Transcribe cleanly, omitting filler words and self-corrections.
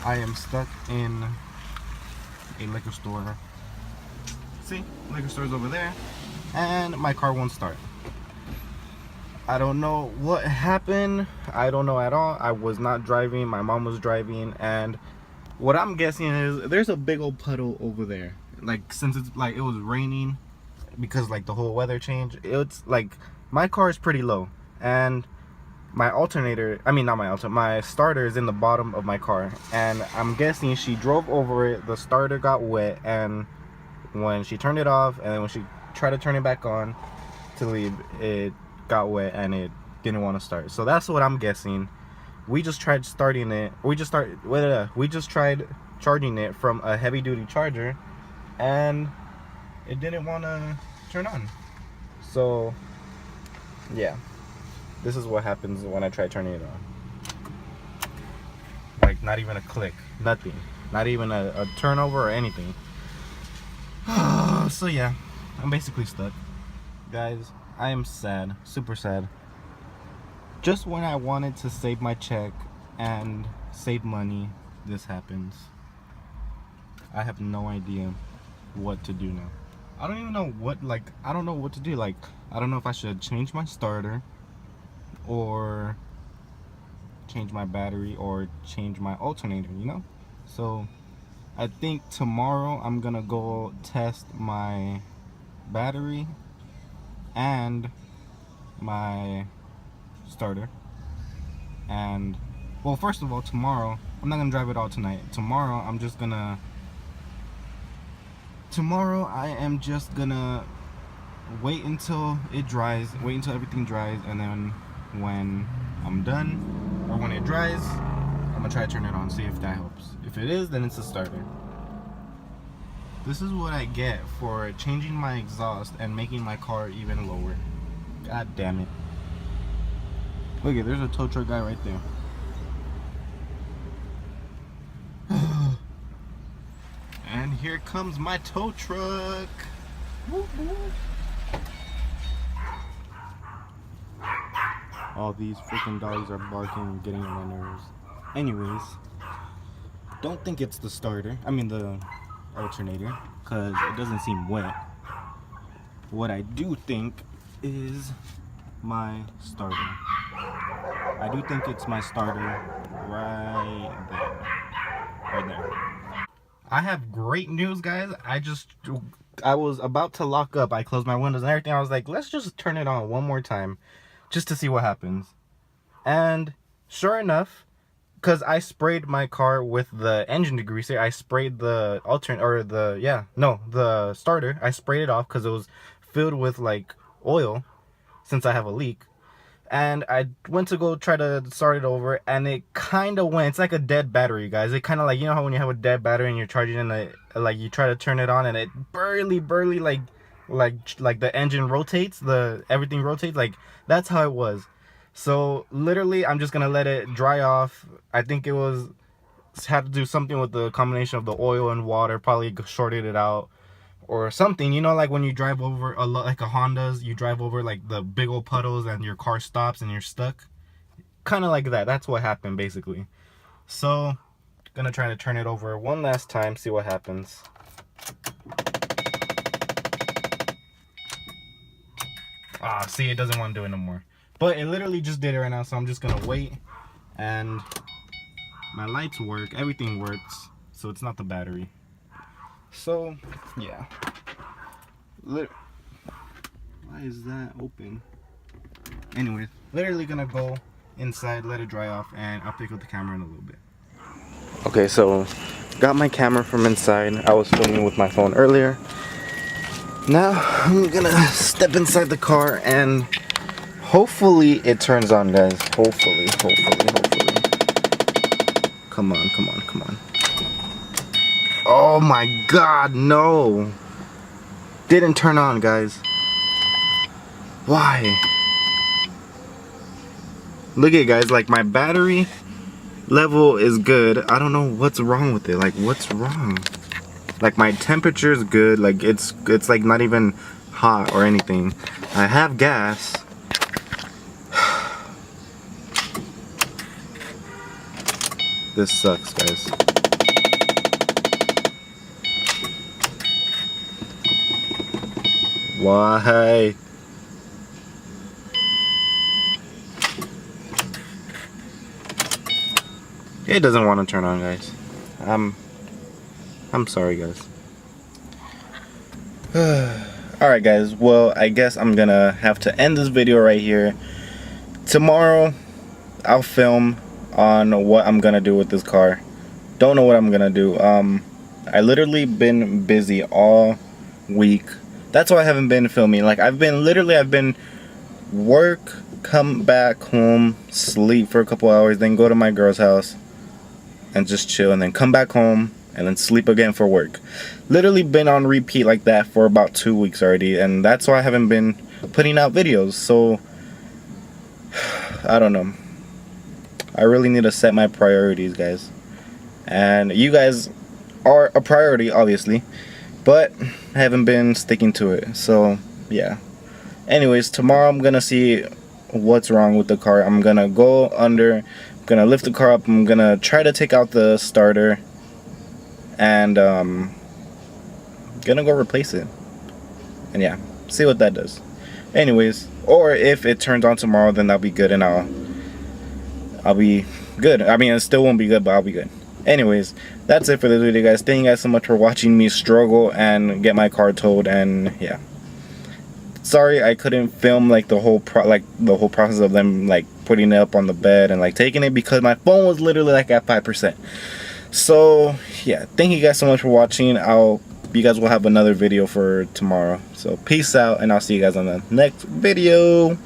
I am stuck in a liquor store. See, liquor store's over there, and my car won't start. I don't know what happened. I don't know at all. I was not driving. My mom was driving, and what I'm guessing is there's a big old puddle over there. Like, since it's like it was raining, because like the whole weather change, it's like my car is pretty low, and my alternator, I mean not my alternator, my starter is in the bottom of my car, and I'm guessing she drove over it, the starter got wet, and when she turned it off and then when she tried to turn it back on to leave, it got wet and it didn't want to start. So that's what I'm guessing. We just tried starting it, we just tried charging it from a heavy duty charger, and it didn't want to turn on. So yeah, this is what happens when I try turning it on. Like, not even a click, nothing, not even a turnover or anything. So yeah, I'm basically stuck, guys. I am sad, super sad. Just when I wanted to save my check and save money, this happens. I have no idea what to do now. I don't even know what, like, I don't know what to do. Like, I don't know if I should change my starter, or change my battery, or change my alternator, you know? So I think tomorrow I'm gonna go test my battery and my starter. And well, first of all, tomorrow I'm not gonna drive it all tonight. Tomorrow I am just gonna wait until it dries, wait until everything dries, and then when I'm done, or when it dries, I'm gonna try to turn it on, see if that helps. If it is, then it's a starter. This is what I get for changing my exhaust and making my car even lower. God damn it. Look at, there's a tow truck guy right there. And here comes my tow truck. All these freaking dogs are barking and getting on my nerves. Anyways, don't think it's the starter, I mean the alternator, because it doesn't seem wet. What I do think is my starter. I do think it's my starter right there. Right there. I have great news, guys. I was about to lock up. I closed my windows and everything. I was like, let's just turn it on one more time just to see what happens. And sure enough, because I sprayed my car with the engine degreaser, I sprayed the the starter. I sprayed it off because it was filled with like oil, since I have a leak. And I went to go try to start it over, and it kind of went. It's like a dead battery, guys. It kind of like, you know how when you have a dead battery and you're charging in the, like, you try to turn it on and it barely like the engine rotates, everything rotates, like that's how it was. So literally I'm just gonna let it dry off. I think it had to do something with the combination of the oil and water, probably shorted it out or something. You know, like when you drive over a lot, like a Honda's, you drive over like the big old puddles and your car stops and you're stuck, kind of like that. That's what happened basically. So gonna try to turn it over one last time, see what happens. See, it doesn't want to do it no more, but it literally just did it right now. So I'm just gonna wait, and my lights work, everything works, so it's not the battery. So yeah, why is that open? Anyways, literally gonna go inside, let it dry off, and I'll pick up the camera in a little bit. Okay, so got my camera from inside. I was filming with my phone earlier. Now I'm gonna step inside the car and hopefully it turns on, guys. Hopefully. Come on. Oh my god, no. Didn't turn on, guys. Why? Look at it, guys, like my battery level is good. I don't know what's wrong with it. Like, what's wrong? Like, my temperature is good. Like, it's like not even hot or anything. I have gas. This sucks, guys. Why? It doesn't want to turn on, guys. I'm sorry, guys. Alright, guys. Well, I guess I'm gonna have to end this video right here. Tomorrow, I'll film on what I'm gonna do with this car. Don't know what I'm gonna do. I literally been busy all week. That's why I haven't been filming. Like, I've been work, come back home, sleep for a couple hours, then go to my girl's house and just chill, and then come back home and then sleep again for work. Literally been on repeat like that for about 2 weeks already, and that's why I haven't been putting out videos. So I don't know. I really need to set my priorities, guys. And you guys are a priority, obviously, but I haven't been sticking to it. So yeah. Anyways, tomorrow I'm gonna see what's wrong with the car. I'm gonna go under, I'm gonna lift the car up, I'm gonna try to take out the starter, and gonna go replace it. And yeah, see what that does. Anyways, or if it turns on tomorrow, then that'll be good, and I'll be good. I mean, it still won't be good, but I'll be good. Anyways, that's it for this video, guys. Thank you guys so much for watching me struggle and get my car towed. And yeah, sorry I couldn't film like the whole process of them like putting it up on the bed and like taking it, because my phone was literally like at 5%. So yeah, thank you guys so much for watching. You guys will have another video for tomorrow. So peace out, and I'll see you guys on the next video.